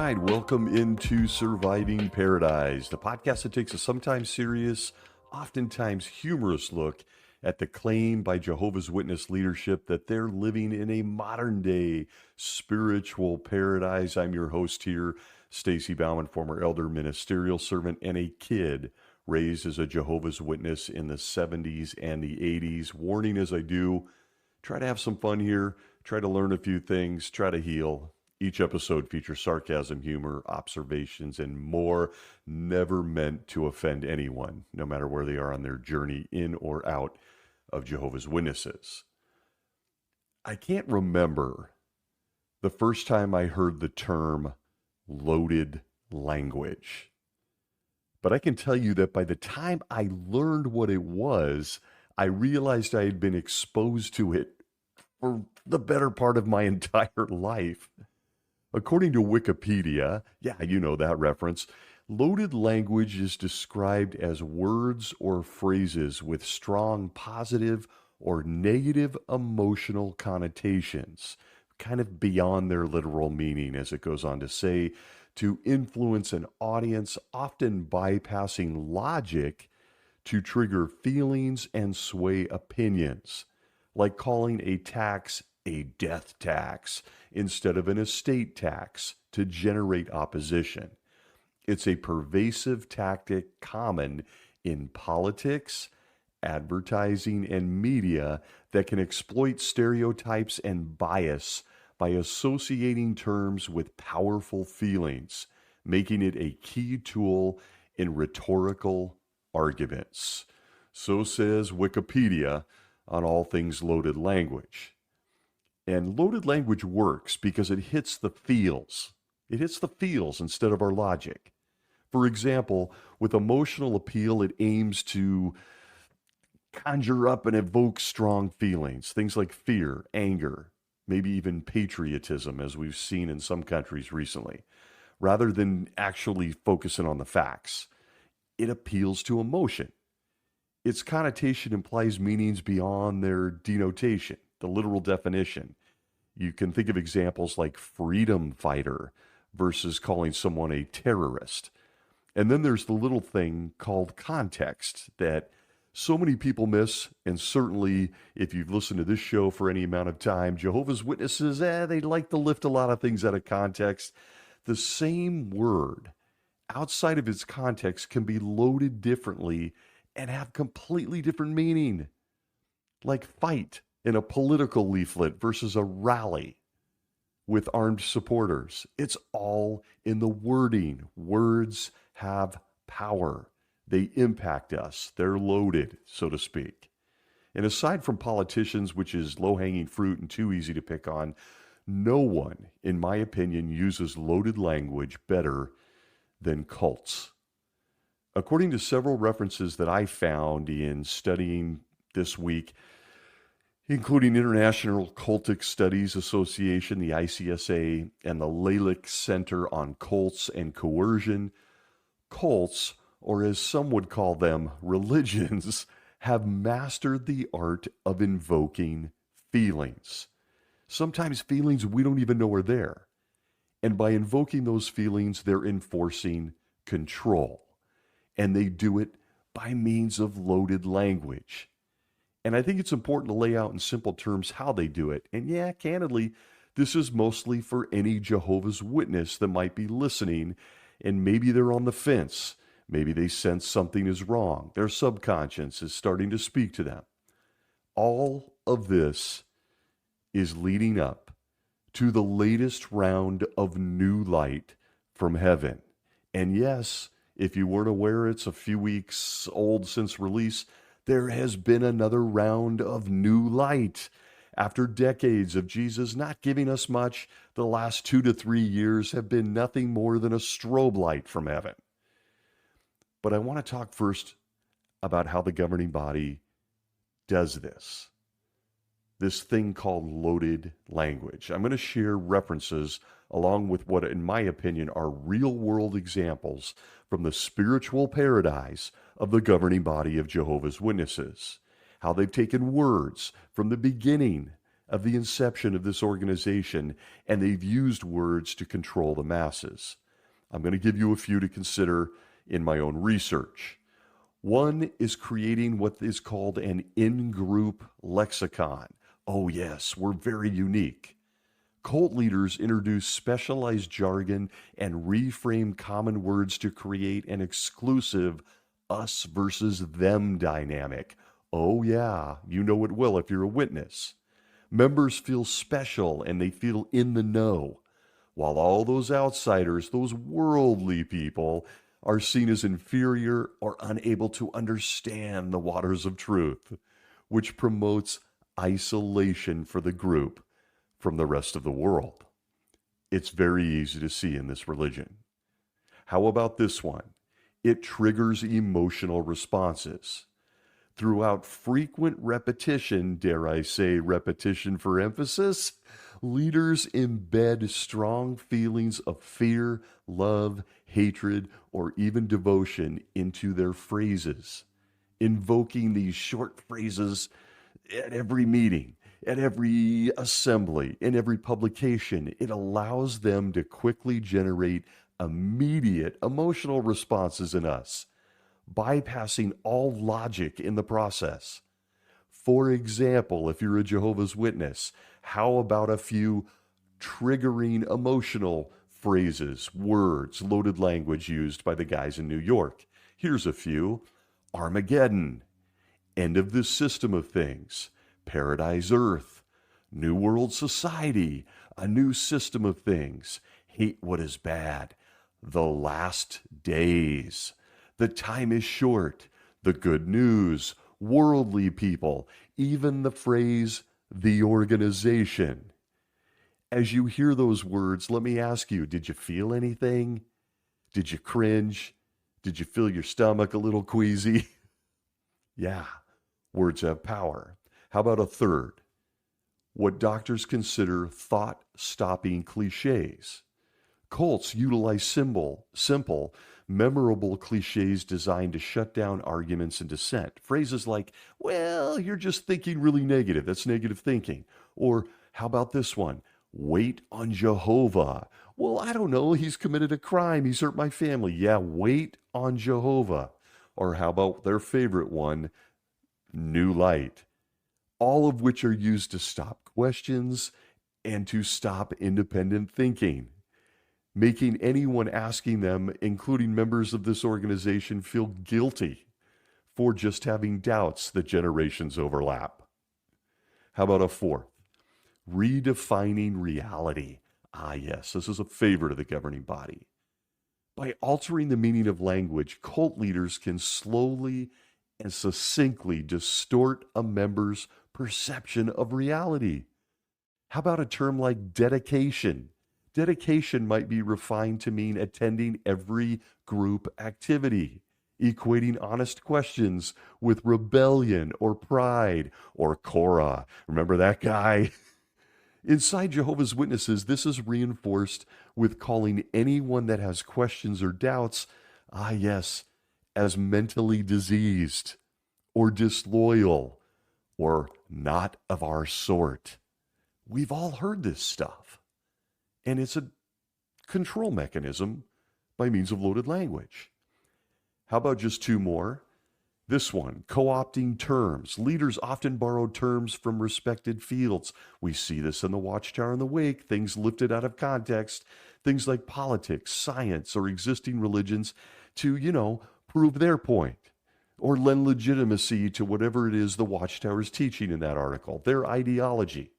right, welcome into Surviving Paradise, the podcast that takes a sometimes serious, oftentimes humorous look at the claim by Jehovah's Witness leadership that they're living in a modern day spiritual paradise. I'm your host here, Stacy Bauman, former elder, ministerial servant, and a kid raised as a Jehovah's Witness in the 70s and the 80s. Warning as I do, try to have some fun here, try to learn a few things, try to heal. Each episode features sarcasm, humor, observations, and more. Never meant to offend anyone, no matter where they are on their journey in or out of Jehovah's Witnesses. I can't remember the first time I heard the term loaded language. But I can tell you that by the time I learned what it was, I realized I had been exposed to it for the better part of my entire life. According to Wikipedia, yeah, you know that reference, loaded language is described as words or phrases with strong positive or negative emotional connotations, kind of beyond their literal meaning, as it goes on to say, to influence an audience, often bypassing logic to trigger feelings and sway opinions, like calling a tax a death tax instead of an estate tax to generate opposition. It's a pervasive tactic common in politics, advertising, and media that can exploit stereotypes and bias by associating terms with powerful feelings, making it a key tool in rhetorical arguments. So says Wikipedia on all things loaded language. And loaded language works because it hits the feels. It hits the feels instead of our logic. For example, with emotional appeal, it aims to conjure up and evoke strong feelings, things like fear, anger, maybe even patriotism, as we've seen in some countries recently, rather than actually focusing on the facts. It appeals to emotion. Its connotation implies meanings beyond their denotation, the literal definition. You can think of examples like freedom fighter versus calling someone a terrorist. And then there's the little thing called context that so many people miss. And certainly, if you've listened to this show for any amount of time, Jehovah's Witnesses, they like to lift a lot of things out of context. The same word outside of its context can be loaded differently and have completely different meaning. Like fight in a political leaflet versus a rally with armed supporters. It's all in the wording. Words have power. They impact us. They're loaded, so to speak. And aside from politicians, which is low-hanging fruit and too easy to pick on, no one, in my opinion, uses loaded language better than cults. According to several references that I found in studying this week, including International Cultic Studies Association, the ICSA, and the Lalick Center on Cults and Coercion, cults, or as some would call them, religions, have mastered the art of invoking feelings. Sometimes feelings we don't even know are there. And by invoking those feelings, they're enforcing control. And they do it by means of loaded language. And I think it's important to lay out in simple terms how they do it. And yeah, candidly, this is mostly for any Jehovah's Witness that might be listening, and maybe they're on the fence. Maybe they sense something is wrong. Their subconscious is starting to speak to them. All of this is leading up to the latest round of new light from heaven. And yes, if you weren't aware, it's a few weeks old since release. There has been another round of new light. After decades of Jesus not giving us much, the last 2 to 3 years have been nothing more than a strobe light from heaven. But I want to talk first about how the governing body does this thing called loaded language. I'm going to share references along with what, in my opinion, are real-world examples from the spiritual paradise of the governing body of Jehovah's Witnesses. How they've taken words from the beginning of the inception of this organization, and they've used words to control the masses. I'm going to give you a few to consider in my own research. One is creating what is called an in-group lexicon. Oh yes, we're very unique. Cult leaders introduce specialized jargon and reframe common words to create an exclusive us versus them dynamic. Oh yeah, you know it well if you're a witness. Members feel special and they feel in the know, while all those outsiders, those worldly people, are seen as inferior or unable to understand the waters of truth, which promotes isolation for the group from the rest of the world. It's very easy to see in this religion. How about this one? It triggers emotional responses. Throughout frequent repetition, dare I say repetition for emphasis, leaders embed strong feelings of fear, love, hatred, or even devotion into their phrases, invoking these short phrases at every meeting, at every assembly, in every publication. It allows them to quickly generate immediate emotional responses in us, bypassing all logic in the process. For example, if you're a Jehovah's Witness, how about a few triggering emotional phrases, words, loaded language used by the guys in New York? Here's a few. Armageddon, end of this system of things, paradise earth, new world society, a new system of things, hate what is bad, the last days, the time is short, the good news, worldly people, even the phrase, the organization. As you hear those words, let me ask you, did you feel anything? Did you cringe? Did you feel your stomach a little queasy? Yeah, words have power. How about a third? What doctors consider thought-stopping cliches. Cults utilize simple, memorable cliches designed to shut down arguments and dissent. Phrases like, well, you're just thinking really negative. That's negative thinking. Or how about this one? Wait on Jehovah. Well, I don't know. He's committed a crime. He's hurt my family. Yeah, wait on Jehovah. Or how about their favorite one? New light. All of which are used to stop questions and to stop independent thinking, making anyone asking them, including members of this organization, feel guilty for just having doubts that generations overlap. How about a fourth? Redefining reality. Ah, yes, this is a favorite of the governing body. By altering the meaning of language, cult leaders can slowly and succinctly distort a member's perception of reality. How about a term like dedication? Dedication might be refined to mean attending every group activity, equating honest questions with rebellion or pride or Korah. Remember that guy? Inside Jehovah's Witnesses, this is reinforced with calling anyone that has questions or doubts, ah yes, as mentally diseased or disloyal or not of our sort. We've all heard this stuff. And it's a control mechanism by means of loaded language. How about just two more? This one, co-opting terms. Leaders often borrow terms from respected fields. We see this in the Watchtower and the Wake, things lifted out of context, things like politics, science, or existing religions to, prove their point or lend legitimacy to whatever it is the Watchtower is teaching in that article, their ideology,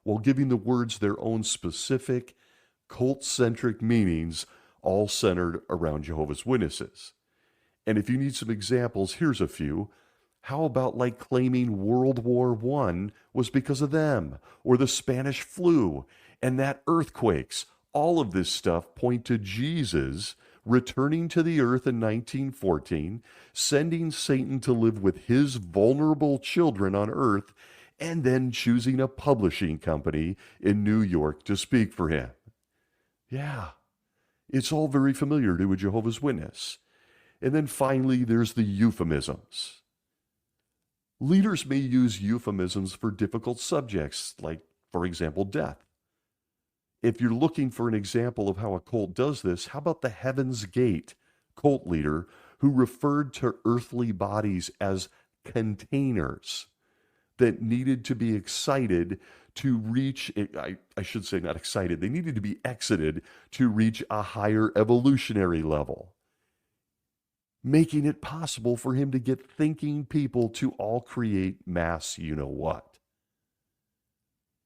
while giving the words their own specific cult-centric meanings, all centered around Jehovah's Witnesses. And if you need some examples, here's a few. How about like claiming World War I was because of them, or the Spanish flu, and that earthquakes? All of this stuff point to Jesus returning to the earth in 1914, sending Satan to live with his vulnerable children on earth, and then choosing a publishing company in New York to speak for him. Yeah, it's all very familiar to a Jehovah's Witness. And then finally, there's the euphemisms. Leaders may use euphemisms for difficult subjects, like, for example, death. If you're looking for an example of how a cult does this, how about the Heaven's Gate cult leader who referred to earthly bodies as containers that needed to be excited to reach, I should say not excited, they needed to be exited to reach a higher evolutionary level, making it possible for him to get thinking people to all create mass you-know-what.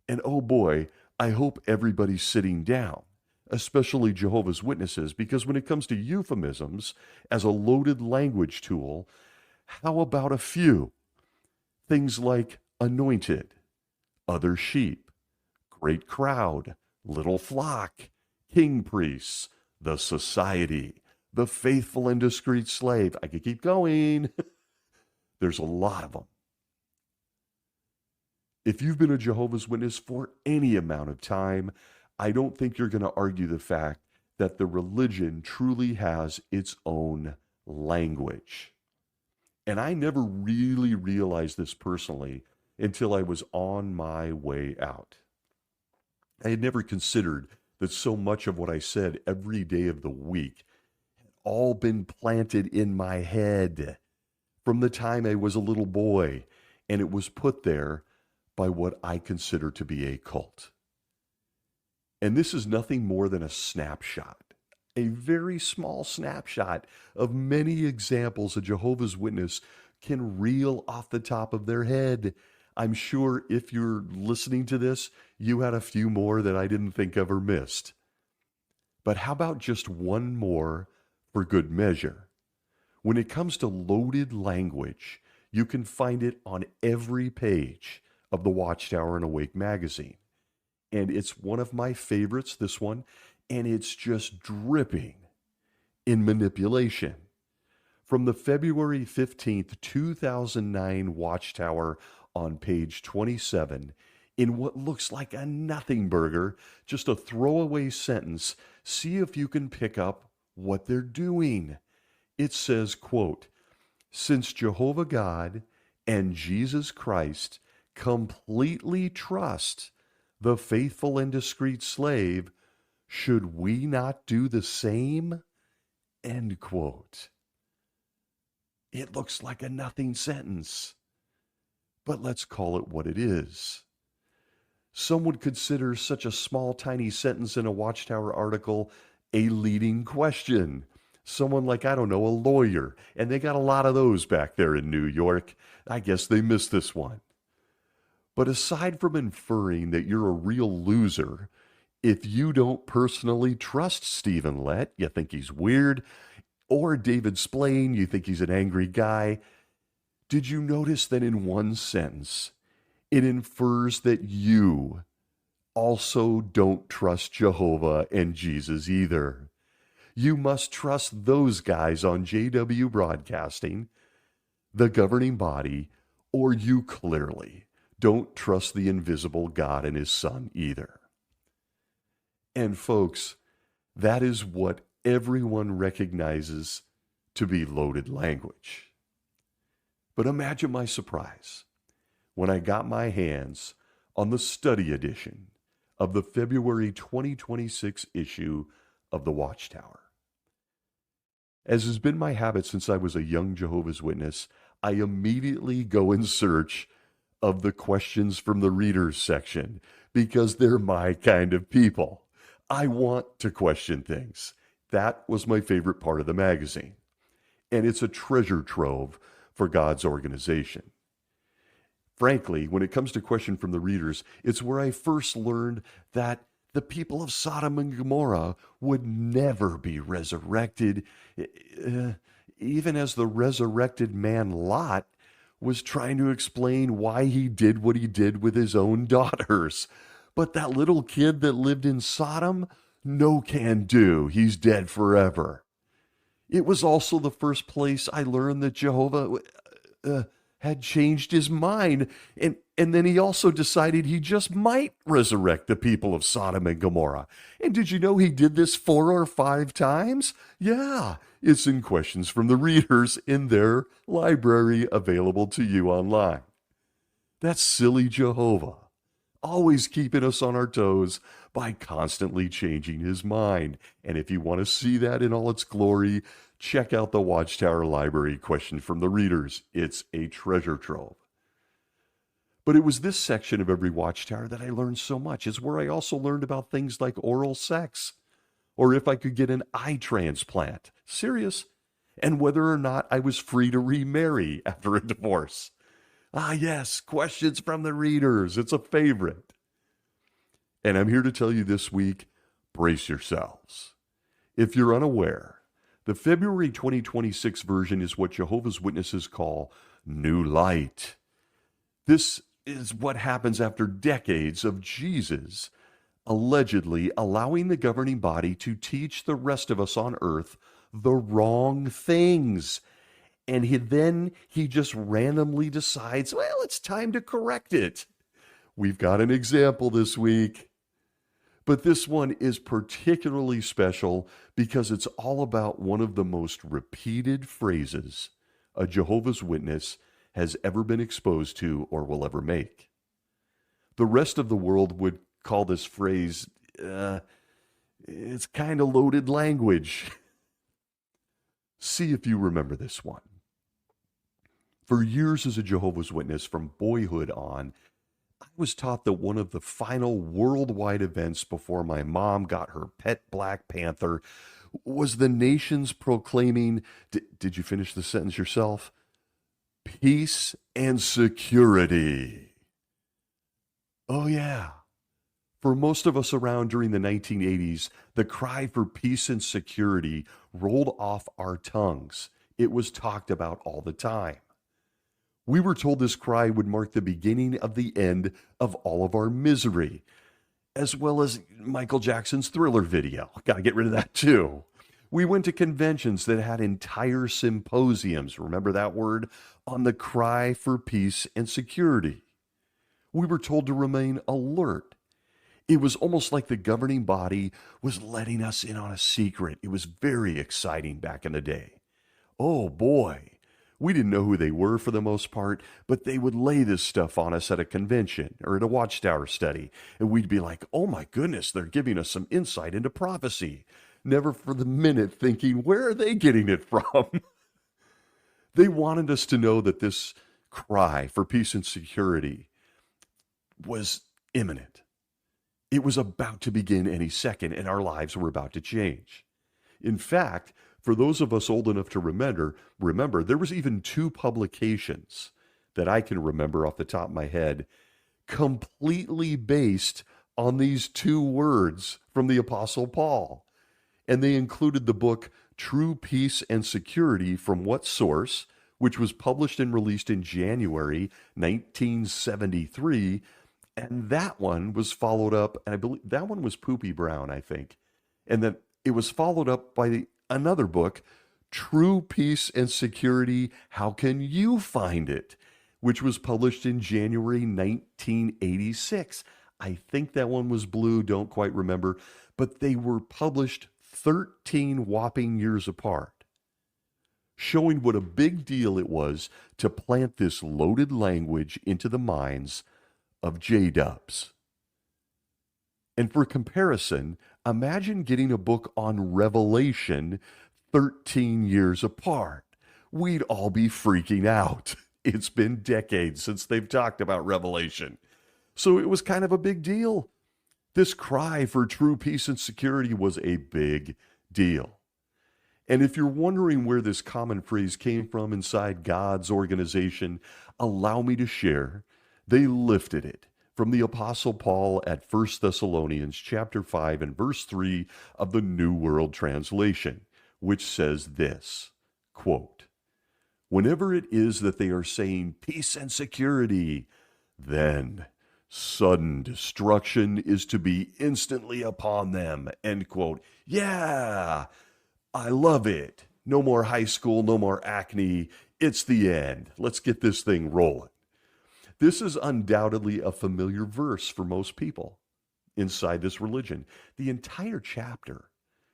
And oh boy, I hope everybody's sitting down, especially Jehovah's Witnesses, because when it comes to euphemisms as a loaded language tool, how about a few? Things like anointed, other sheep, great crowd, little flock, king priests, the society, the faithful and discreet slave. I could keep going. There's a lot of them. If you've been a Jehovah's Witness for any amount of time, I don't think you're going to argue the fact that the religion truly has its own language. And I never really realized this personally until I was on my way out. I had never considered that so much of what I said every day of the week had all been planted in my head from the time I was a little boy, and it was put there by what I consider to be a cult. And this is nothing more than a snapshot, a very small snapshot of many examples a Jehovah's Witness can reel off the top of their head. I'm sure if you're listening to this, you had a few more that I didn't think of or missed. But how about just one more for good measure? When it comes to loaded language, you can find it on every page of the Watchtower and Awake magazine. And it's one of my favorites, this one, and it's just dripping in manipulation. From the February 15th, 2009 Watchtower on page 27, in what looks like a nothing burger, just a throwaway sentence, see if you can pick up what they're doing. It says, quote, "Since Jehovah God and Jesus Christ completely trust the faithful and discreet slave, should we not do the same?" End quote. It looks like a nothing sentence, but let's call it what it is. Some would consider such a small, tiny sentence in a Watchtower article a leading question. Someone like, I don't know, a lawyer, and they got a lot of those back there in New York. I guess they missed this one. But aside from inferring that you're a real loser, if you don't personally trust Stephen Lett, you think he's weird, or David Splain, you think he's an angry guy, did you notice that in one sentence, it infers that you also don't trust Jehovah and Jesus either? You must trust those guys on JW Broadcasting, the governing body, or you clearly don't trust the invisible God and his Son either. And folks, that is what everyone recognizes to be loaded language. But imagine my surprise when I got my hands on the study edition of the February 2026 issue of the Watchtower. As has been my habit since I was a young Jehovah's Witness, I immediately go in search of the questions from the readers section because they're my kind of people. I want to question things. That was my favorite part of the magazine. And it's a treasure trove for God's organization. Frankly, when it comes to question from the readers, it's where I first learned that the people of Sodom and Gomorrah would never be resurrected, even as the resurrected man Lot was trying to explain why he did what he did with his own daughters. But that little kid that lived in Sodom, no can do. He's dead forever. It was also the first place I learned that Jehovah had changed his mind. And then he also decided he just might resurrect the people of Sodom and Gomorrah. And did you know he did this 4 or 5 times? Yeah, it's in Questions from the Readers in their library available to you online. That's silly Jehovah, always keeping us on our toes by constantly changing his mind. And if you want to see that in all its glory, check out the Watchtower Library Question from the Readers. It's a treasure trove. But it was this section of every Watchtower that I learned so much. It's where I also learned about things like oral sex, or if I could get an eye transplant. Serious. And whether or not I was free to remarry after a divorce. Ah, yes, Questions from the Readers. It's a favorite. And I'm here to tell you this week, brace yourselves. If you're unaware, the February 2026 version is what Jehovah's Witnesses call New Light. This is what happens after decades of Jesus allegedly allowing the governing body to teach the rest of us on earth the wrong things. And he just randomly decides, well, it's time to correct it. We've got an example this week. But this one is particularly special because it's all about one of the most repeated phrases a Jehovah's Witness has ever been exposed to or will ever make. The rest of the world would call this phrase, it's kind of loaded language. See if you remember this one. For years as a Jehovah's Witness, from boyhood on, I was taught that one of the final worldwide events before my mom got her pet Black Panther was the nations proclaiming, did you finish the sentence yourself? Peace and security. Oh yeah. For most of us around during the 1980s, the cry for peace and security rolled off our tongues. It was talked about all the time. We were told this cry would mark the beginning of the end of all of our misery, as well as Michael Jackson's Thriller video. Got to get rid of that too. We went to conventions that had entire symposiums, remember that word, on the cry for peace and security. We were told to remain alert. It was almost like the governing body was letting us in on a secret. It was very exciting back in the day. Oh boy. We didn't know who they were for the most part, but they would lay this stuff on us at a convention or at a Watchtower study, and we'd be like, oh my goodness, they're giving us some insight into prophecy. Never for the minute thinking, where are they getting it from? They wanted us to know that this cry for peace and security was imminent. It was about to begin any second, and our lives were about to change. In fact, for those of us old enough to remember, there was even 2 publications that I can remember off the top of my head, completely based on these 2 words from the Apostle Paul. And they included the book True Peace and Security from What Source, which was published and released in January 1973. And that one was followed up, and I believe that one was Poopy Brown, I think. And then it was followed up by another book, True Peace and Security, How Can You Find It?, which was published in January 1986. I think that one was blue, don't quite remember, but they were published 13 whopping years apart, showing what a big deal it was to plant this loaded language into the minds of J-dubs. And for comparison, imagine getting a book on Revelation 13 years apart. We'd all be freaking out. It's been decades since they've talked about Revelation. So it was kind of a big deal. This cry for true peace and security was a big deal. And if you're wondering where this common phrase came from inside God's organization, allow me to share. They lifted it from the Apostle Paul at 1 Thessalonians chapter 5 and verse 3 of the New World Translation, which says this, quote, "Whenever it is that they are saying peace and security, then sudden destruction is to be instantly upon them." End quote. Yeah, I love it. No more high school, no more acne. It's the end. Let's get this thing rolling. This is undoubtedly a familiar verse for most people inside this religion. The entire chapter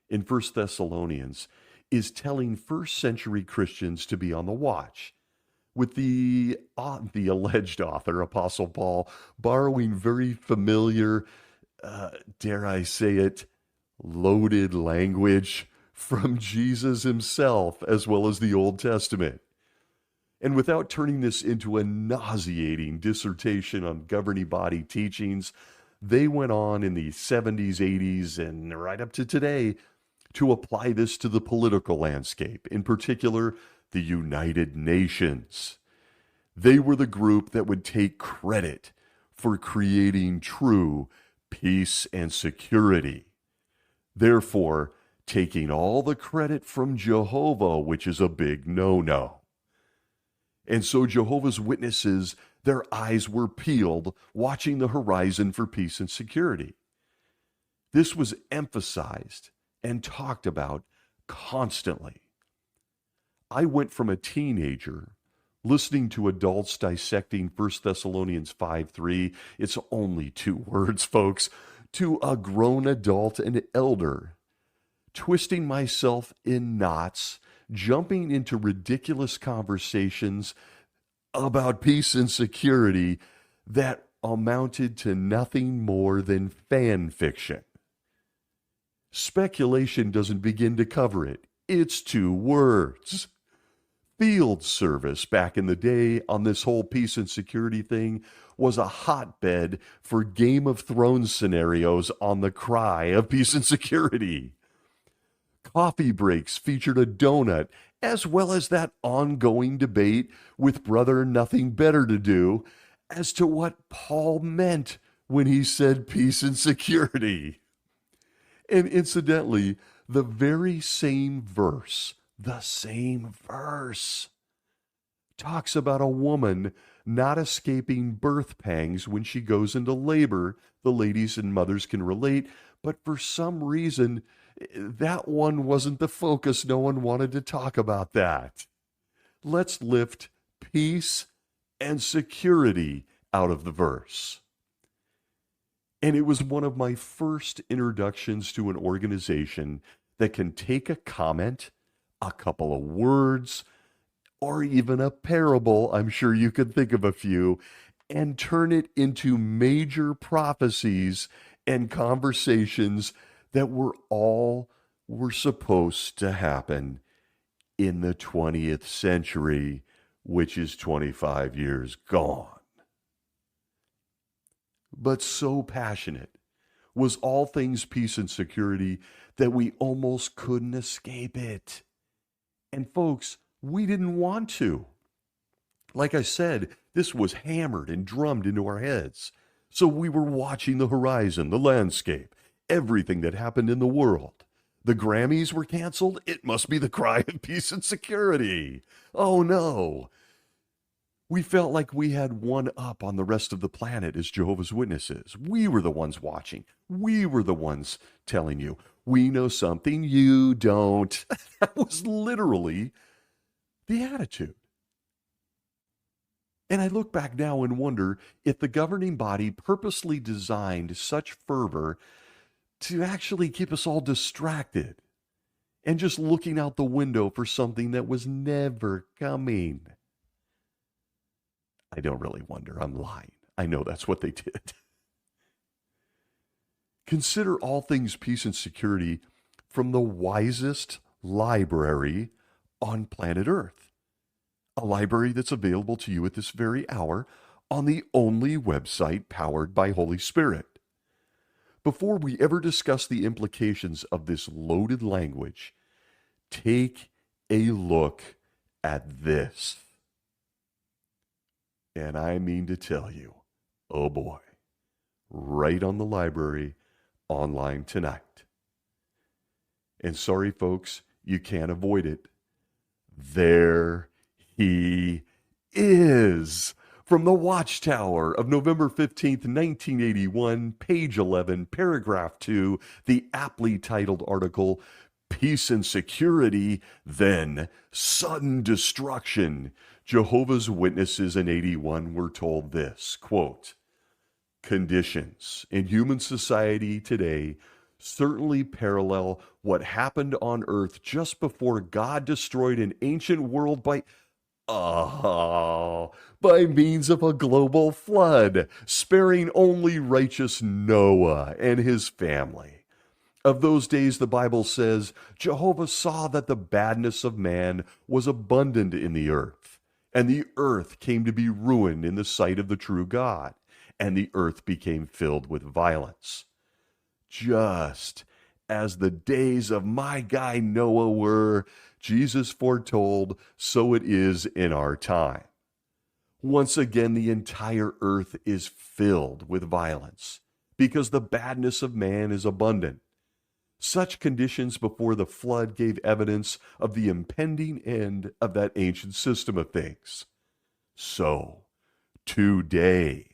in First Thessalonians is telling first century Christians to be on the watch, with the alleged author, Apostle Paul, borrowing very familiar, dare I say it, loaded language from Jesus himself, as well as the Old Testament. And without turning this into a nauseating dissertation on governing body teachings, they went on in the 70s, 80s, and right up to today to apply this to the political landscape, in particular, the United Nations. They were the group that would take credit for creating true peace and security. Therefore, taking all the credit from Jehovah, which is a big no-no. And so Jehovah's Witnesses, their eyes were peeled, watching the horizon for peace and security. This was emphasized and talked about constantly. I went from a teenager listening to adults dissecting 1 Thessalonians 5:3, it's only 2 words, folks, to a grown adult and elder, twisting myself in knots, jumping into ridiculous conversations about peace and security that amounted to nothing more than fan fiction. Speculation doesn't begin to cover it. It's 2 words. Field service back in the day on this whole peace and security thing was a hotbed for Game of Thrones scenarios on the cry of peace and security. Coffee breaks featured a donut, as well as that ongoing debate with Brother Nothing Better to Do as to what Paul meant when he said peace and security. And incidentally, the very same verse, talks about a woman not escaping birth pangs when she goes into labor. The ladies and mothers can relate, but for some reason, that one wasn't the focus. No one wanted to talk about that. Let's lift peace and security out of the verse. And it was one of my first introductions to an organization that can take a comment, a couple of words, or even a parable, I'm sure you could think of a few, and turn it into major prophecies and conversations that were supposed to happen in the 20th century, which is 25 years gone. But so passionate was all things peace and security that we almost couldn't escape it. And folks, we didn't want to. Like I said, this was hammered and drummed into our heads. So we were watching the horizon, the landscape, everything that happened in the world. The Grammys were canceled. It must be the cry of peace and security. Oh no. We felt like we had one up on the rest of the planet as Jehovah's Witnesses. We were the ones watching. We were the ones telling you, we know something you don't. That was literally the attitude. And I look back now and wonder if the governing body purposely designed such fervor to actually keep us all distracted and just looking out the window for something that was never coming. I don't really wonder. I'm lying. I know that's what they did. Consider all things peace and security from the wisest library on planet Earth. A library that's available to you at this very hour on the only website powered by Holy Spirit. Before we ever discuss the implications of this loaded language, take a look at this. And I mean to tell you, oh boy, right on the library online tonight. And sorry, folks, you can't avoid it. There he is. From the Watchtower of November 15th, 1981, page 11, paragraph 2, the aptly titled article, peace and security, then sudden destruction. Jehovah's Witnesses in 81 were told this, quote, conditions in human society today certainly parallel what happened on earth just before God destroyed an ancient world by means of a global flood, sparing only righteous Noah and his family. Of those days, the Bible says, Jehovah saw that the badness of man was abundant in the earth, and the earth came to be ruined in the sight of the true God, and the earth became filled with violence. Just as the days of my guy Noah were, Jesus foretold, so it is in our time. Once again, the entire earth is filled with violence because the badness of man is abundant. Such conditions before the flood gave evidence of the impending end of that ancient system of things. So, today,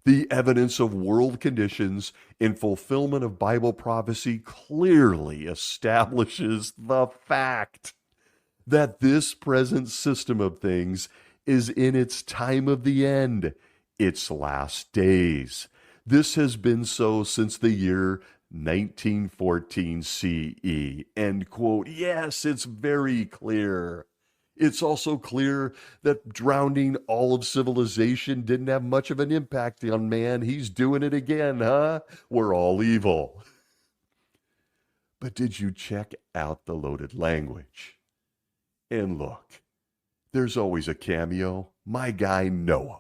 the evidence of world conditions in fulfillment of Bible prophecy clearly establishes the fact that this present system of things is in its time of the end, its last days. This has been so since the year 1914 CE, end quote. Yes, it's very clear. It's also clear that drowning all of civilization didn't have much of an impact on man. He's doing it again, huh? We're all evil. But did you check out the loaded language? And look, there's always a cameo, my guy Noah.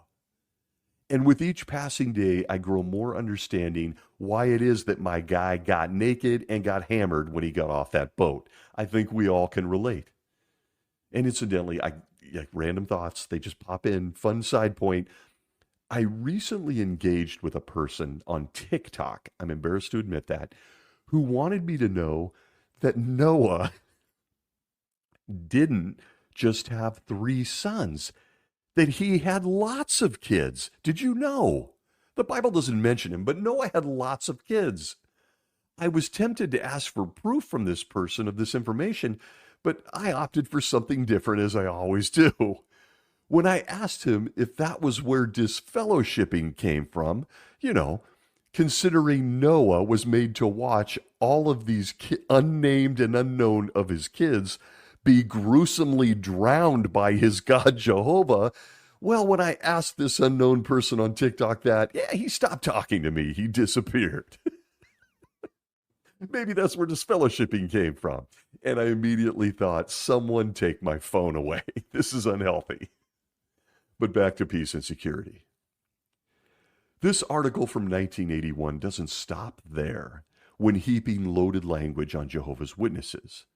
And with each passing day, I grow more understanding why it is that my guy got naked and got hammered when he got off that boat. I think we all can relate. And incidentally, random thoughts, they just pop in. Fun side point. I recently engaged with a person on TikTok, I'm embarrassed to admit that, who wanted me to know that Noah didn't just have 3 sons, that he had lots of kids. Did you know? The Bible doesn't mention him, but Noah had lots of kids. I was tempted to ask for proof from this person of this information, but I opted for something different, as I always do. When I asked him if that was where disfellowshipping came from, considering Noah was made to watch all of these unnamed and unknown of his kids be gruesomely drowned by his God Jehovah, well, when I asked this unknown person on TikTok that, he stopped talking to me. He disappeared. Maybe that's where disfellowshipping came from. And I immediately thought, someone take my phone away. This is unhealthy. But back to peace and security. This article from 1981 doesn't stop there when heaping loaded language on Jehovah's Witnesses.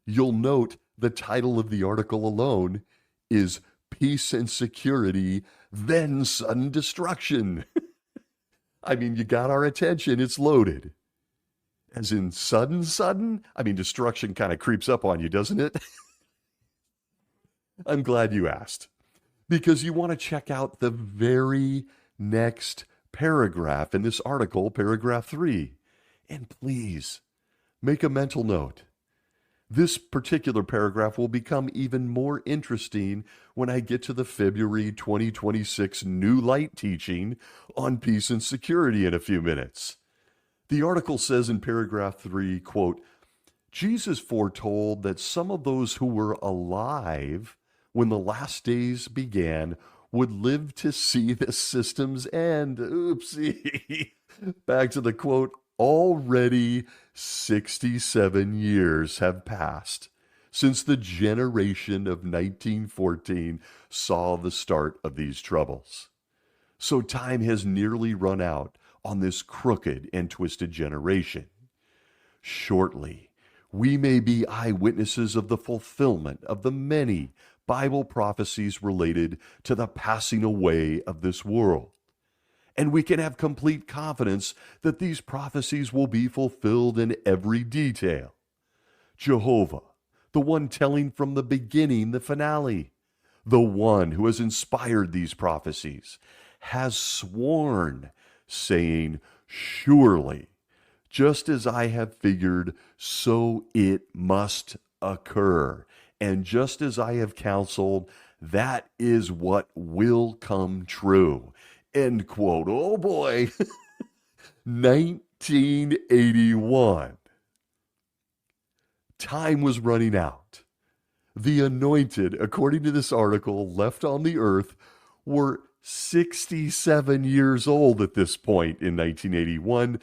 You'll note the title of the article alone is Peace and Security, Then Sudden Destruction. I mean, you got our attention. It's loaded. As in sudden? I mean, destruction kind of creeps up on you, doesn't it? I'm glad you asked, because you want to check out the very next paragraph in this article, paragraph 3. And please, make a mental note. This particular paragraph will become even more interesting when I get to the February 2026 New Light teaching on peace and security in a few minutes. The article says in paragraph 3, quote, Jesus foretold that some of those who were alive when the last days began would live to see the system's end. Oopsie. Back to the quote, already 67 years have passed since the generation of 1914 saw the start of these troubles. So time has nearly run out on this crooked and twisted generation. Shortly, we may be eyewitnesses of the fulfillment of the many Bible prophecies related to the passing away of this world. And we can have complete confidence that these prophecies will be fulfilled in every detail. Jehovah, the one telling from the beginning the finale, the one who has inspired these prophecies, has sworn, saying, surely Just as I have figured, so it must occur. And just as I have counseled, that is what will come true. End quote. Oh boy. 1981. Time was running out. The anointed, according to this article, left on the earth were 67 years old at this point in 1981,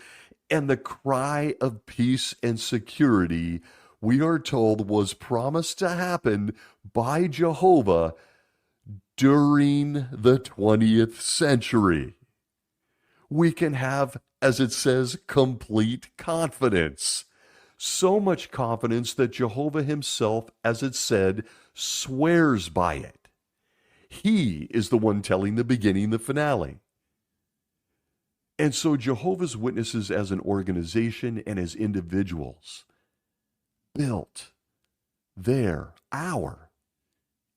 and the cry of peace and security, we are told, was promised to happen by Jehovah during the 20th century. We can have, as it says, complete confidence. So much confidence that Jehovah himself, as it said, swears by it. He is the one telling the beginning, the finale. And so Jehovah's Witnesses as an organization and as individuals built our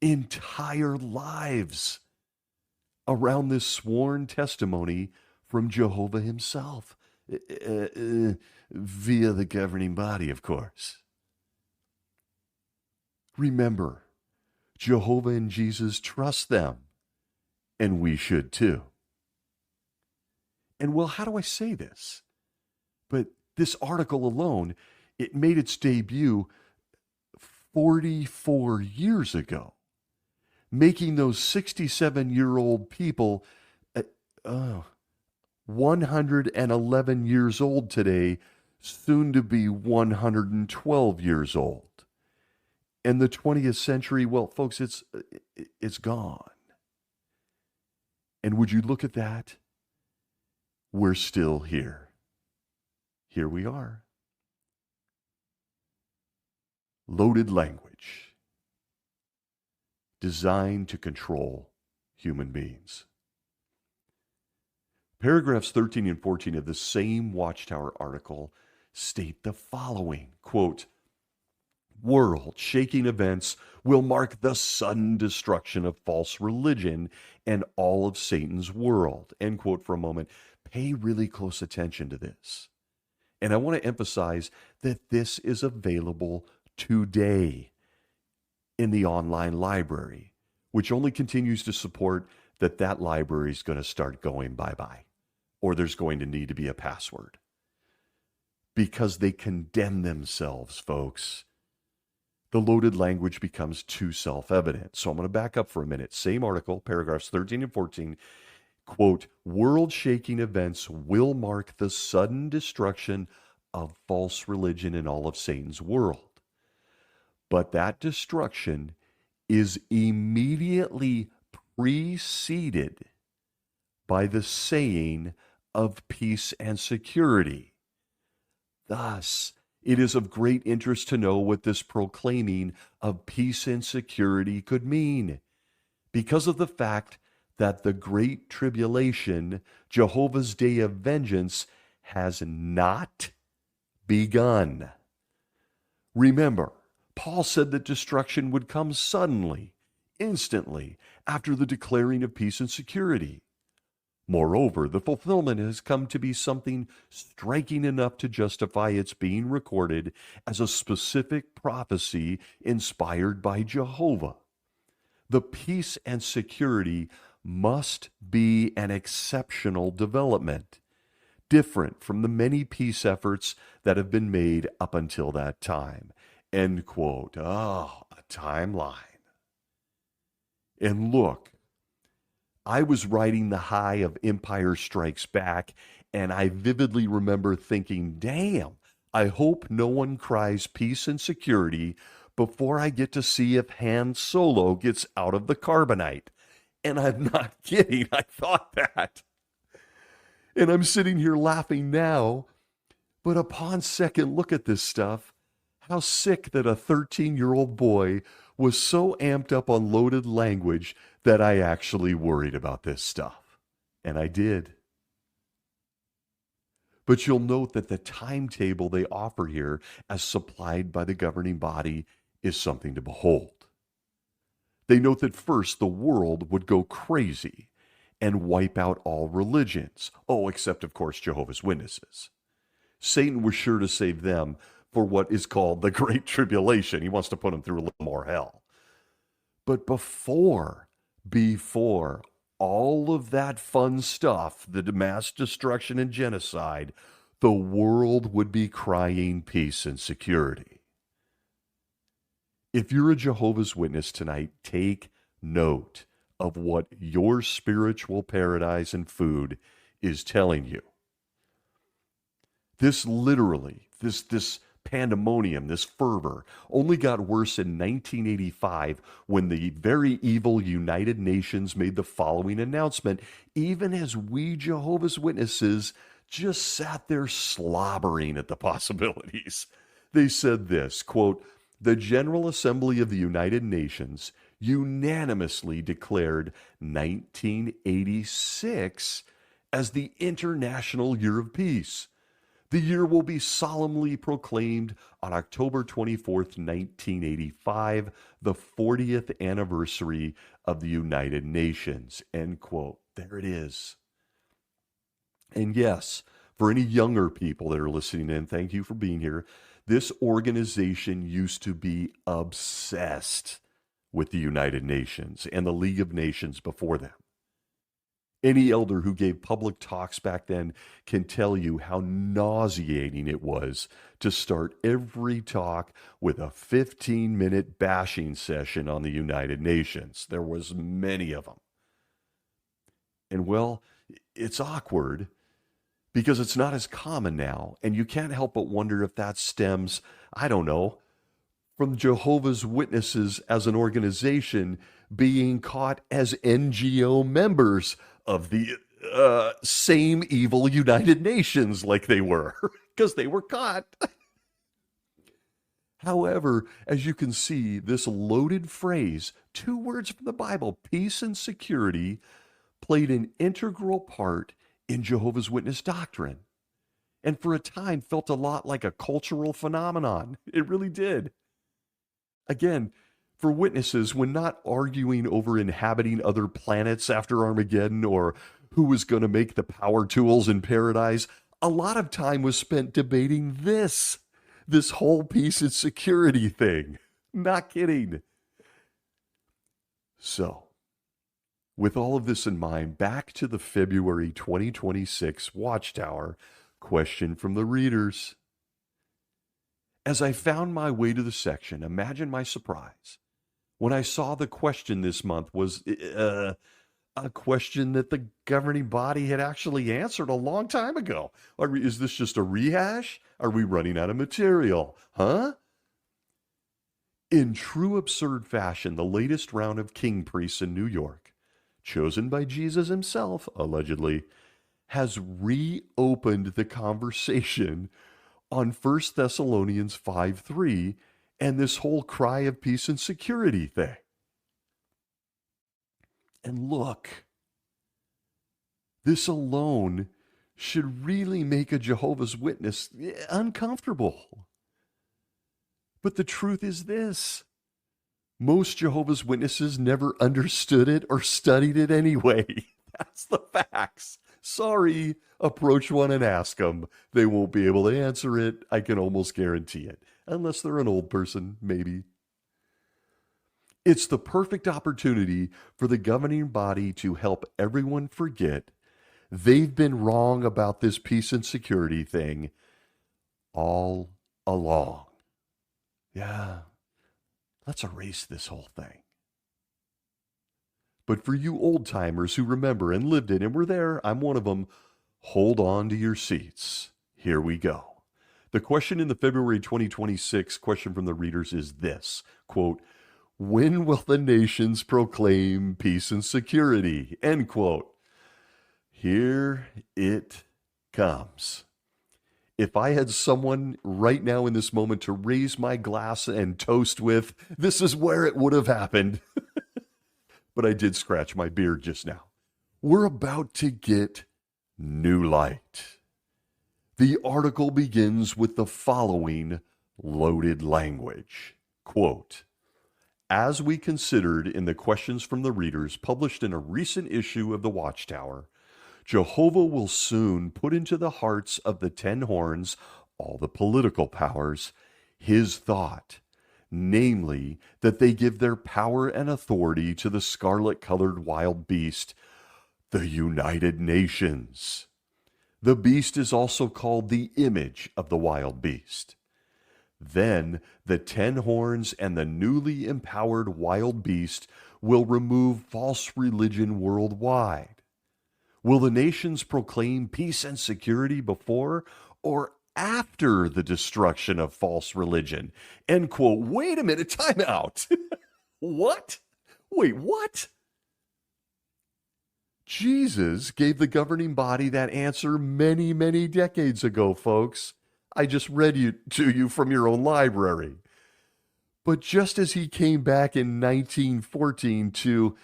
entire lives around this sworn testimony from Jehovah himself, via the governing body, of course. Remember, Jehovah and Jesus trust them, and we should too. And well, how do I say this? But this article alone, it made its debut 44 years ago, making those 67-year-old people 111 years old today, soon to be 112 years old. And the 20th century, well, folks, it's gone. And would you look at that? We're still here. Here we are. Loaded language designed to control human beings. Paragraphs 13 and 14 of the same Watchtower article state the following, quote, world-shaking events will mark the sudden destruction of false religion and all of Satan's world. End quote for a moment. Pay really close attention to this. And I want to emphasize that this is available today in the online library, which only continues to support that library is going to start going bye-bye, or there's going to need to be a password. Because they condemn themselves, folks. The loaded language becomes too self-evident. So I'm going to back up for a minute. Same article, paragraphs 13 and 14, quote, world-shaking events will mark the sudden destruction of false religion in all of Satan's world. But that destruction is immediately preceded by the saying of peace and security. Thus, it is of great interest to know what this proclaiming of peace and security could mean, because of the fact that the Great Tribulation, Jehovah's day of vengeance, has not begun. Remember, Paul said that destruction would come suddenly, instantly, after the declaring of peace and security. Moreover, the fulfillment has come to be something striking enough to justify its being recorded as a specific prophecy inspired by Jehovah. The peace and security must be an exceptional development, different from the many peace efforts that have been made up until that time. End quote. Oh, a timeline. And look, I was riding the high of Empire Strikes Back, and I vividly remember thinking, damn, I hope no one cries peace and security before I get to see if Han Solo gets out of the carbonite. And I'm not kidding, I thought that. And I'm sitting here laughing now, but upon second look at this stuff, how sick that a 13-year-old boy was so amped up on loaded language that I actually worried about this stuff. And I did. But you'll note that the timetable they offer here, as supplied by the governing body, is something to behold. They note that first the world would go crazy and wipe out all religions. Oh, except, of course, Jehovah's Witnesses. Satan was sure to save them for what is called the Great Tribulation. He wants to put them through a little more hell. But before all of that fun stuff, the mass destruction and genocide, the world would be crying peace and security. If you're a Jehovah's Witness tonight, take note of what your spiritual paradise and food is telling you. This literally, this pandemonium, this fervor, only got worse in 1985 when the very evil United Nations made the following announcement, even as we Jehovah's Witnesses just sat there slobbering at the possibilities. They said this, quote, "The General Assembly of the United Nations unanimously declared 1986 as the International Year of Peace. The year will be solemnly proclaimed on October 24th, 1985, the 40th anniversary of the United Nations." End quote. There it is. And yes, for any younger people that are listening in, thank you for being here. This organization used to be obsessed with the United Nations and the League of Nations before them. Any elder who gave public talks back then can tell you how nauseating it was to start every talk with a 15-minute bashing session on the United Nations. There was many of them. And well, it's awkward because it's not as common now, and you can't help but wonder if that stems, I don't know, from Jehovah's Witnesses as an organization being caught as NGO members of the same evil United Nations like they were, because they were caught. However, as you can see, this loaded phrase, 2 words from the Bible, peace and security, played an integral part in Jehovah's Witness doctrine, and for a time felt a lot like a cultural phenomenon. It really did. Again, for witnesses, when not arguing over inhabiting other planets after Armageddon or who was going to make the power tools in paradise, a lot of time was spent debating this whole peace and security thing. Not kidding. So, with all of this in mind, back to the February 2026 Watchtower question from the readers. As I found my way to the section, imagine my surprise when I saw the question this month was a question that the governing body had actually answered a long time ago. Is this just a rehash? Are we running out of material? Huh? In true absurd fashion, the latest round of king priests in New York, chosen by Jesus himself, allegedly, has reopened the conversation on 1 Thessalonians 5:3 and this whole cry of peace and security thing. And look, this alone should really make a Jehovah's Witness uncomfortable. But the truth is this: most Jehovah's Witnesses never understood it or studied it anyway. That's the facts. Sorry, approach one and ask them. They won't be able to answer it. I can almost guarantee it. Unless they're an old person, maybe. It's the perfect opportunity for the governing body to help everyone forget they've been wrong about this peace and security thing all along. Yeah, let's erase this whole thing. But for you old-timers who remember and lived it and were there, I'm one of them, hold on to your seats. Here we go. The question in the February 2026 question from the readers is this, quote, "When will the nations proclaim peace and security?" End quote. Here it comes. If I had someone right now in this moment to raise my glass and toast with, this is where it would have happened. But I did scratch my beard just now. We're about to get new light. The article begins with the following loaded language. Quote, "As we considered in the questions from the readers published in a recent issue of the Watchtower, Jehovah will soon put into the hearts of the 10 horns, all the political powers, his thought, namely, that they give their power and authority to the scarlet-colored wild beast, the United Nations. The beast is also called the image of the wild beast. Then the 10 horns and the newly empowered wild beast will remove false religion worldwide. Will the nations proclaim peace and security before or after the destruction of false religion? End quote. Wait a minute, time out. What? Wait, what? Jesus gave the governing body that answer many, many decades ago, folks. I just read it to you from your own library. But just as he came back in 1914 to,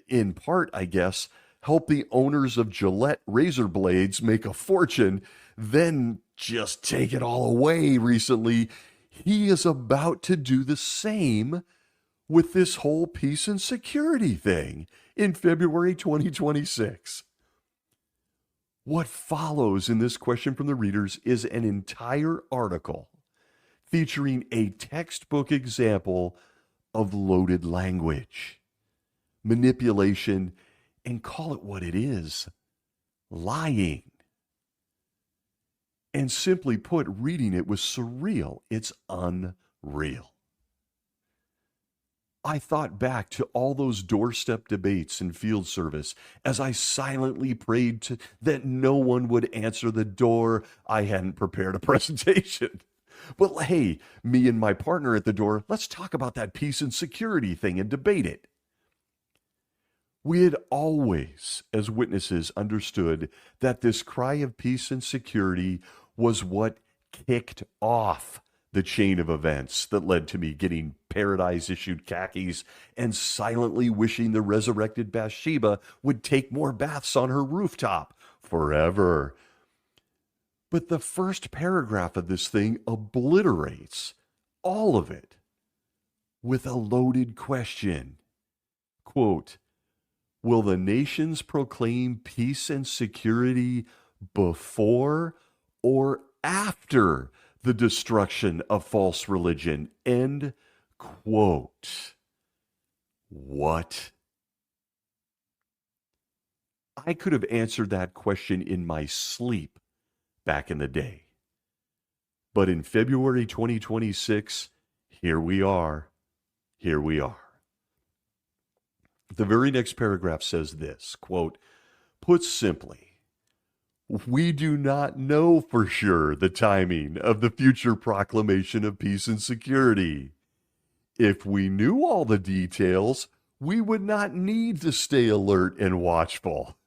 in part, I guess, help the owners of Gillette razor blades make a fortune, then just take it all away recently, he is about to do the same with this whole peace and security thing in February 2026. What follows in this question from the readers is an entire article featuring a textbook example of loaded language, manipulation, and call it what it is, lying. And simply put, reading it was surreal. It's unreal. I thought back to all those doorstep debates in field service as I silently prayed that no one would answer the door. I hadn't prepared a presentation. But hey, me and my partner at the door, let's talk about that peace and security thing and debate it. We had always, as witnesses, understood that this cry of peace and security was what kicked off the chain of events that led to me getting Paradise-issued khakis and silently wishing the resurrected Bathsheba would take more baths on her rooftop forever. But the first paragraph of this thing obliterates all of it with a loaded question. Quote, will the nations proclaim peace and security before or after the destruction of false religion? End quote. What? I could have answered that question in my sleep back in the day. But in February 2026, here we are. Here we are. The very next paragraph says this, quote, put simply, we do not know for sure the timing of the future proclamation of peace and security. If we knew all the details, we would not need to stay alert and watchful.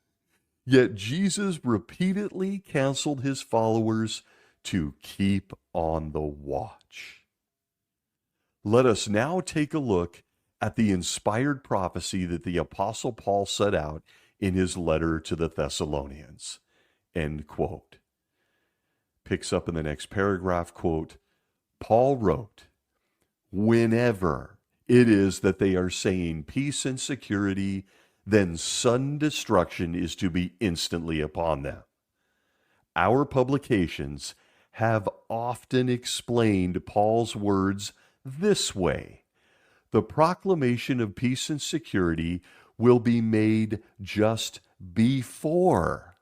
Yet Jesus repeatedly counseled his followers to keep on the watch. Let us now take a look at the inspired prophecy that the Apostle Paul set out in his letter to the Thessalonians. End quote. Picks up in the next paragraph, quote, Paul wrote, whenever it is that they are saying peace and security, then sudden destruction is to be instantly upon them. Our publications have often explained Paul's words this way. The proclamation of peace and security will be made just before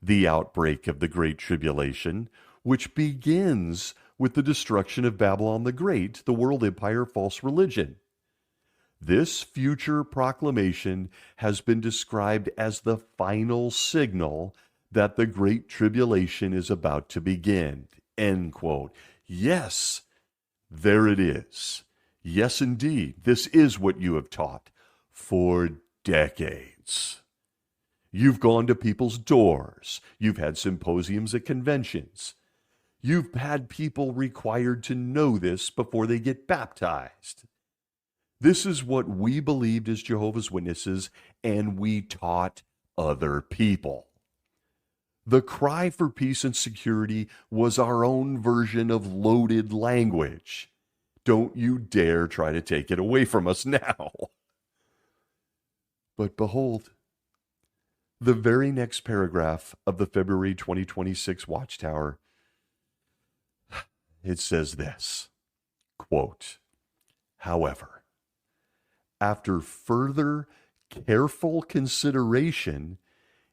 the outbreak of the Great Tribulation, which begins with the destruction of Babylon the Great, the world empire, false religion. This future proclamation has been described as the final signal that the Great Tribulation is about to begin. End quote. Yes, there it is. Yes, indeed, this is what you have taught for decades. You've gone to people's doors. You've had symposiums at conventions. You've had people required to know this before they get baptized. This is what we believed as Jehovah's Witnesses, and we taught other people. The cry for peace and security was our own version of loaded language. Don't you dare try to take it away from us now. But behold, The very next paragraph of the February 2026 Watchtower, it says this, quote, however, after further careful consideration,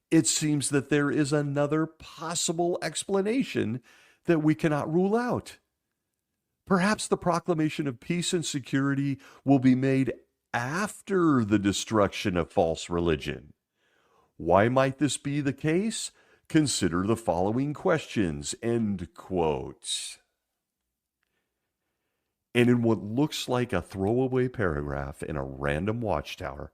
it seems that there is another possible explanation that we cannot rule out. Perhaps the proclamation of peace and security will be made after the destruction of false religion. Why might this be the case? Consider the following questions, end quote. And in what looks like a throwaway paragraph in a random Watchtower,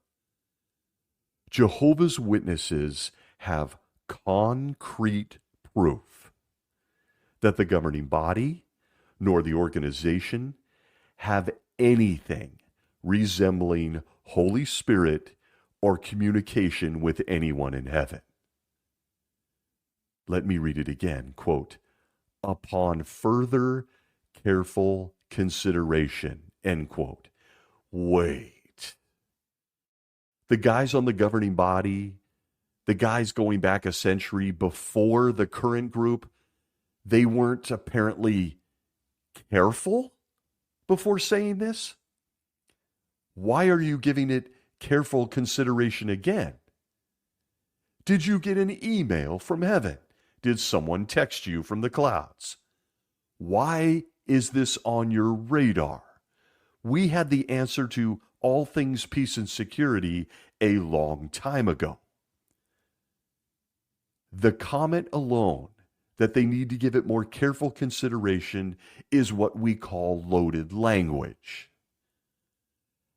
Jehovah's Witnesses have concrete proof that the governing body nor the organization have anything resembling Holy Spirit or communication with anyone in heaven. Let me read it again, quote, upon further careful consideration, end quote. Wait. The guys on the governing body, the guys going back a century before the current group, they weren't apparently careful before saying this? Why are you giving it careful consideration again? Did you get an email from heaven? Did someone text you from the clouds? Why is this on your radar? We had the answer to all things peace and security a long time ago. The comment alone that they need to give it more careful consideration is what we call loaded language.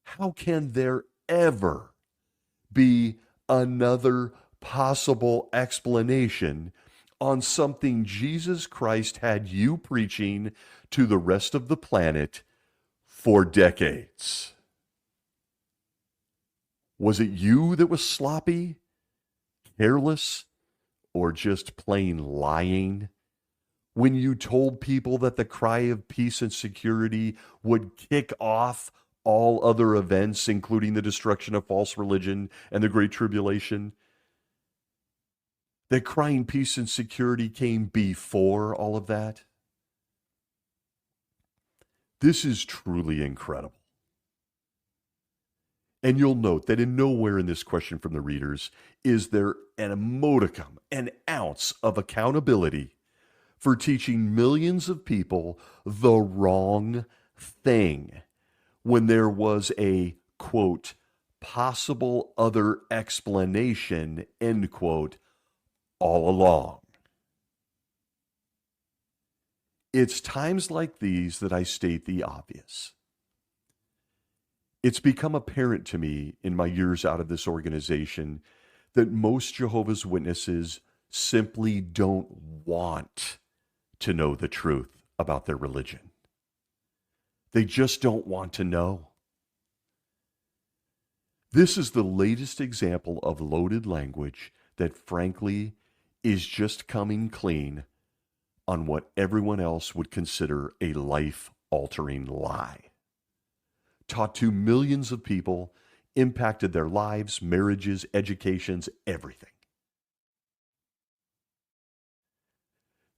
How can there ever be another possible explanation on something Jesus Christ had you preaching to the rest of the planet for decades? Was it you that was sloppy, careless, or just plain lying when you told people that the cry of peace and security would kick off all other events, including the destruction of false religion and the Great Tribulation? That crying peace and security came before all of that? This is truly incredible. And you'll note that in nowhere in this question from the readers is there an modicum, an ounce of accountability for teaching millions of people the wrong thing when there was a, quote, possible other explanation, end quote, all along. It's times like these that I state the obvious. It's become apparent to me in my years out of this organization that most Jehovah's Witnesses simply don't want to know the truth about their religion. They just don't want to know. This is the latest example of loaded language that, frankly, is just coming clean on what everyone else would consider a life-altering lie. Taught to millions of people, impacted their lives, marriages, educations, everything.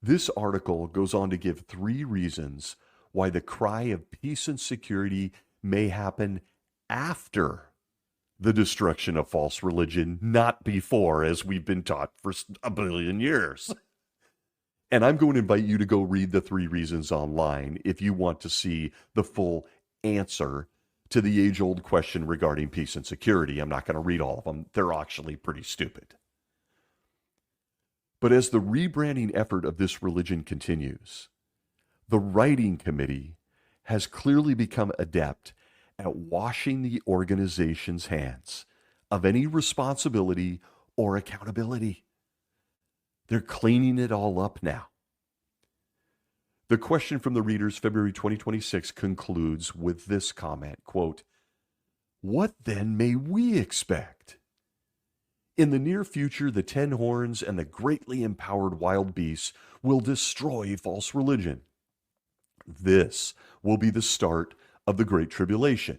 This article goes on to give 3 reasons why the cry of peace and security may happen after the destruction of false religion, not before, as we've been taught for a billion years. And I'm going to invite you to go read the 3 reasons online if you want to see the full answer to the age-old question regarding peace and security. I'm not going to read all of them. They're actually pretty stupid. But as the rebranding effort of this religion continues, the writing committee has clearly become adept at washing the organization's hands of any responsibility or accountability. They're cleaning it all up now. The question from the readers, February 2026, concludes with this comment, quote, what then may we expect? In the near future, the 10 horns and the greatly empowered wild beasts will destroy false religion. This will be the start of the Great Tribulation.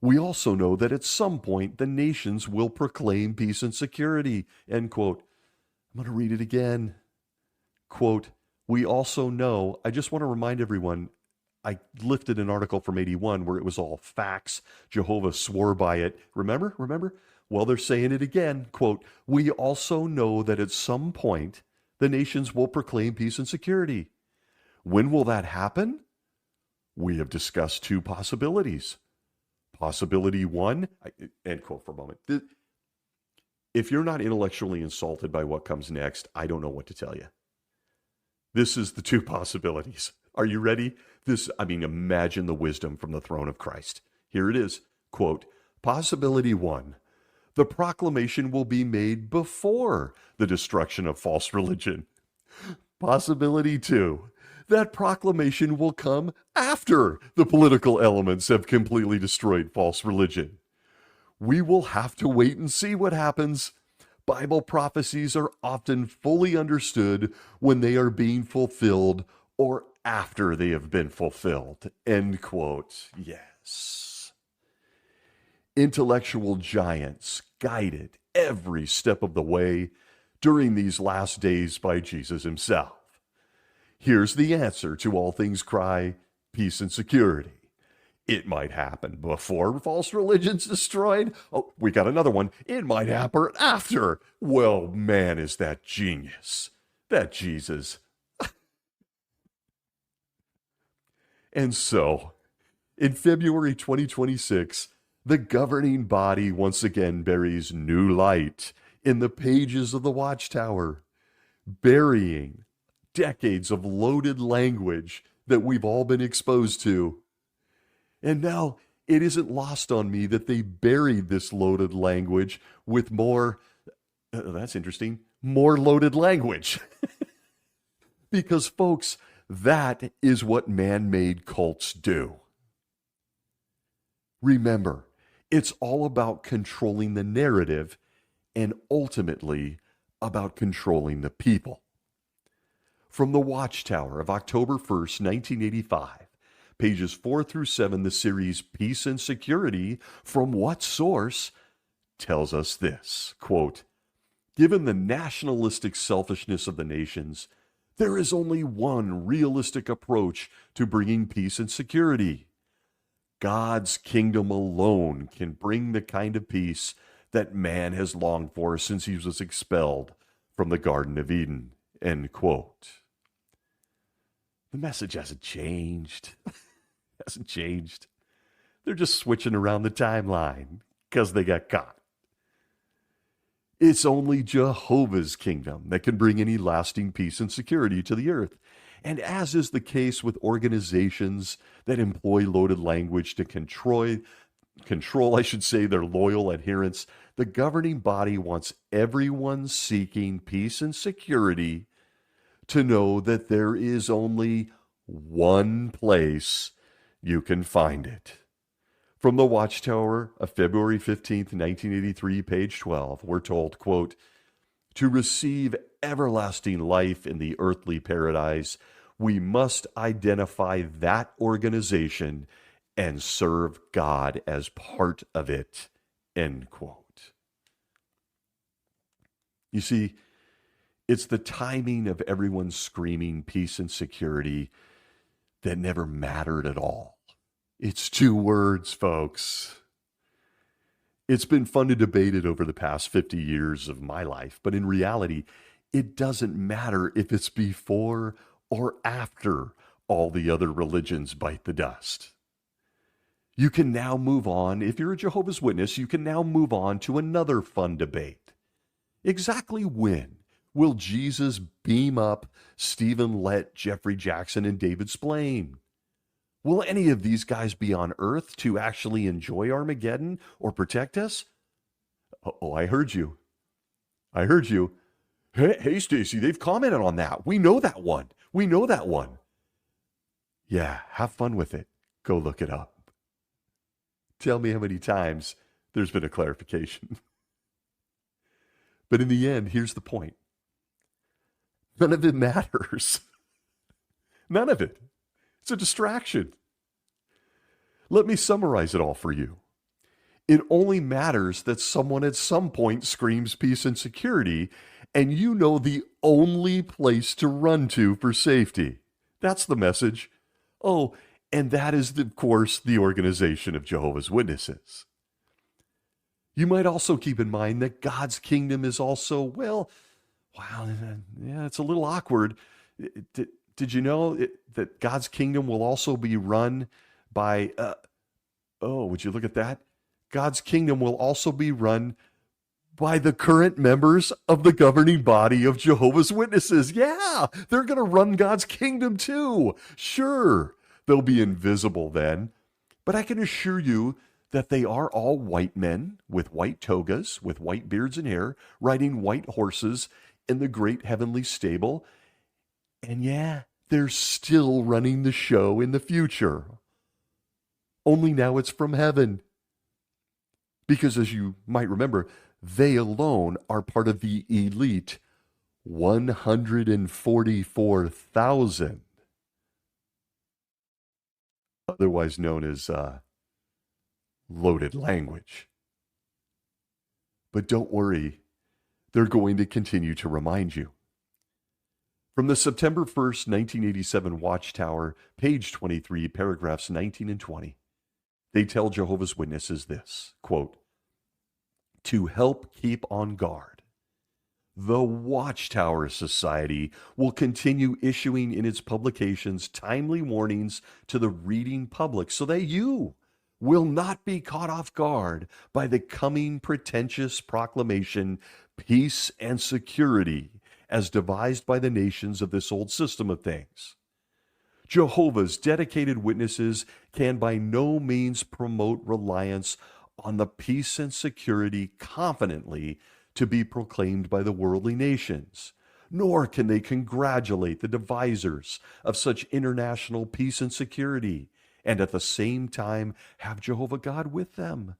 We also know that at some point the nations will proclaim peace and security, end quote. I'm going to read it again. Quote, we also know, I just want to remind everyone, I lifted an article from 81 where it was all facts. Jehovah swore by it. Remember? Well, they're saying it again. Quote, we also know that at some point the nations will proclaim peace and security. When will that happen? We have discussed two possibilities. Possibility one, end quote for a moment. If you're not intellectually insulted by what comes next, I don't know what to tell you. This is the two possibilities. Are you ready? Imagine the wisdom from the throne of Christ. Here it is. Quote, possibility one, the proclamation will be made before the destruction of false religion. Possibility two, that proclamation will come after the political elements have completely destroyed false religion. We will have to wait and see what happens. Bible prophecies are often fully understood when they are being fulfilled or after they have been fulfilled. End quote. Yes. Intellectual giants guided every step of the way during these last days by Jesus himself. Here's the answer to all things cry, peace and security. It might happen before false religion's destroyed. Oh, we got another one. It might happen after. Well, man, is that genius. That Jesus. And so, in February 2026, the governing body once again buries new light in the pages of the Watchtower, burying decades of loaded language that we've all been exposed to. And now it isn't lost on me that they buried this loaded language with more, that's interesting, more loaded language. Because folks, that is what man-made cults do. Remember, it's all about controlling the narrative and ultimately about controlling the people. From the Watchtower of October 1st, 1985, pages 4 through 7, the series Peace and Security, from what source, tells us this, quote, given the nationalistic selfishness of the nations, there is only one realistic approach to bringing peace and security. God's kingdom alone can bring the kind of peace that man has longed for since he was expelled from the Garden of Eden, end quote. The message hasn't changed. Hasn't changed. They're just switching around the timeline because they got caught. It's only Jehovah's kingdom that can bring any lasting peace and security to the earth. And as is the case with organizations that employ loaded language to control, their loyal adherents, the governing body wants everyone seeking peace and security to know that there is only one place you can find it. From the Watchtower of February 15th, 1983, page 12, we're told, quote, to receive everlasting life in the earthly paradise, we must identify that organization and serve God as part of it, end quote. You see, it's the timing of everyone screaming peace and security that never mattered at all. It's two words, folks. It's been fun to debate it over the past 50 years of my life, but in reality, it doesn't matter if it's before or after all the other religions bite the dust. You can now move on. If you're a Jehovah's Witness, you can now move on to another fun debate. Exactly when will Jesus beam up Stephen Lett, Jeffrey Jackson, and David Splane? Will any of these guys be on Earth to actually enjoy Armageddon or protect us? Oh, I heard you. Hey, Stacy, they've commented on that. We know that one. Yeah, have fun with it. Go look it up. Tell me how many times there's been a clarification. But in the end, here's the point. None of it matters. None of it. It's a distraction. Let me summarize it all for you. It only matters that someone at some point screams peace and security, and you know the only place to run to for safety. That's the message. Oh, and that is, of course, the organization of Jehovah's Witnesses. You might also keep in mind that God's kingdom is also, well, wow, yeah, it's a little awkward. Did you know that God's kingdom will also be run by, oh, would you look at that? God's kingdom will also be run by the current members of the governing body of Jehovah's Witnesses. Yeah, they're going to run God's kingdom too. Sure, they'll be invisible then, but I can assure you that they are all white men with white togas, with white beards and hair, riding white horses in the great heavenly stable. And yeah, they're still running the show in the future. Only now it's from heaven. Because as you might remember, they alone are part of the elite 144,000, otherwise known as loaded language. But don't worry, they're going to continue to remind you. From the September 1st, 1987 Watchtower, page 23, paragraphs 19 and 20, they tell Jehovah's Witnesses this, quote, to help keep on guard, the Watchtower Society will continue issuing in its publications timely warnings to the reading public so that you will not be caught off guard by the coming pretentious proclamation, peace and security, as devised by the nations of this old system of things. Jehovah's dedicated witnesses can by no means promote reliance on the peace and security confidently to be proclaimed by the worldly nations, nor can they congratulate the devisers of such international peace and security, and at the same time have Jehovah God with them.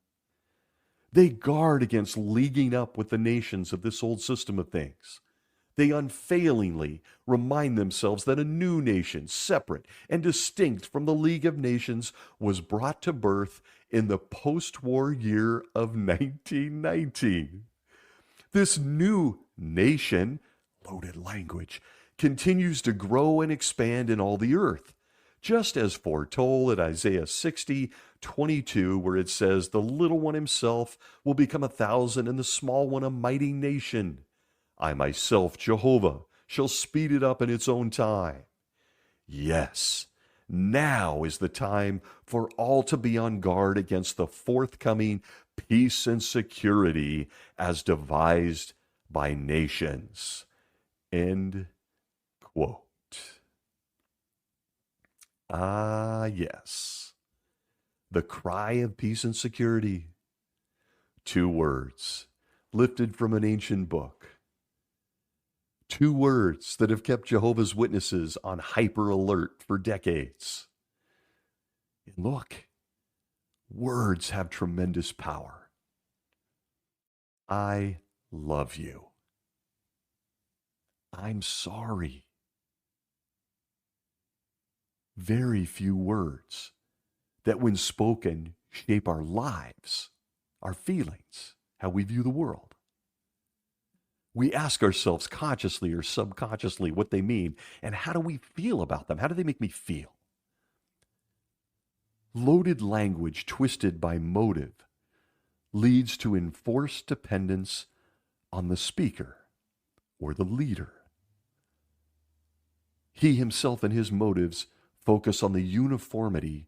They guard against leaguing up with the nations of this old system of things. They unfailingly remind themselves that a new nation, separate and distinct from the League of Nations, was brought to birth in the post-war year of 1919. This new nation, loaded language, continues to grow and expand in all the earth, just as foretold in Isaiah 60:22, where it says, the little one himself will become 1,000 and the small one a mighty nation. I myself, Jehovah, shall speed it up in its own time. Yes, now is the time for all to be on guard against the forthcoming peace and security as devised by nations. End quote. Ah, yes. The cry of peace and security. 2 words lifted from an ancient book. 2 words that have kept Jehovah's Witnesses on hyper alert for decades. And look, words have tremendous power. I love you. I'm sorry. Very few words that, when spoken, shape our lives, our feelings, how we view the world. We ask ourselves consciously or subconsciously what they mean, and how do we feel about them? How do they make me feel? Loaded language twisted by motive leads to enforced dependence on the speaker or the leader. He himself and his motives focus on the uniformity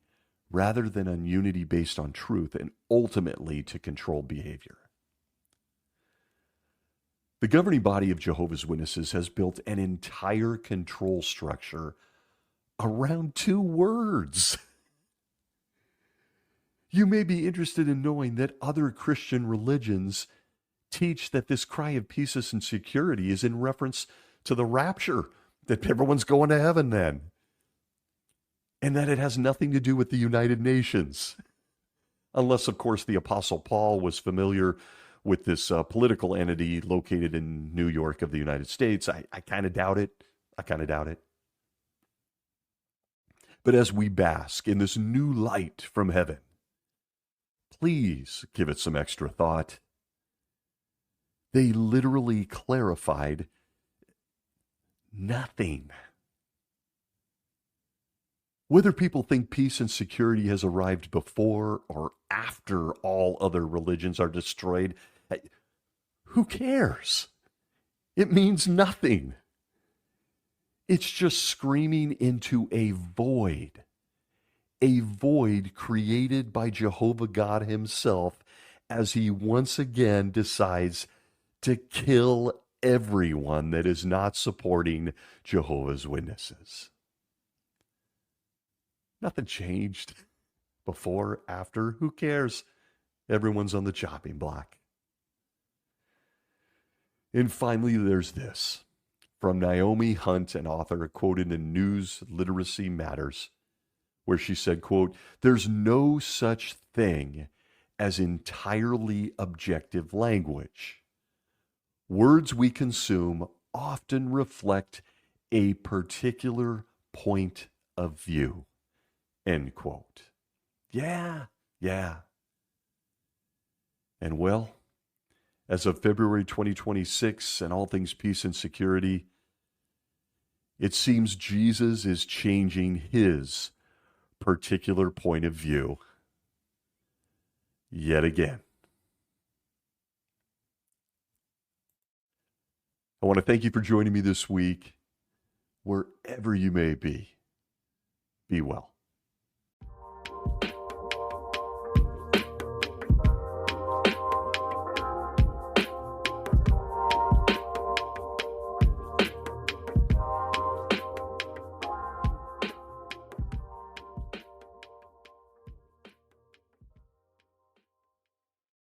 rather than on unity based on truth, and ultimately to control behavior. The governing body of Jehovah's Witnesses has built an entire control structure around 2 words. You may be interested in knowing that other Christian religions teach that this cry of peace and security is in reference to the rapture, that everyone's going to heaven then, and that it has nothing to do with the United Nations. Unless, of course, the Apostle Paul was familiar with this political entity located in New York of the United States. I kind of doubt it. But as we bask in this new light from heaven, Please give it some extra thought. They literally clarified nothing. Whether people think peace and security has arrived before or after all other religions are destroyed, who cares? It means nothing. It's just screaming into a void created by Jehovah God himself as he once again decides to kill everyone that is not supporting Jehovah's Witnesses. Nothing changed. Before, after, who cares? Everyone's on the chopping block. And finally, there's this from Naomi Hunt, an author quoted in News Literacy Matters, where she said, quote, "There's no such thing as entirely objective language. Words we consume often reflect a particular point of view." End quote. Yeah. And well, as of February 2026 and all things peace and security, it seems Jesus is changing his particular point of view yet again. I want to thank you for joining me this week. Wherever you may be well.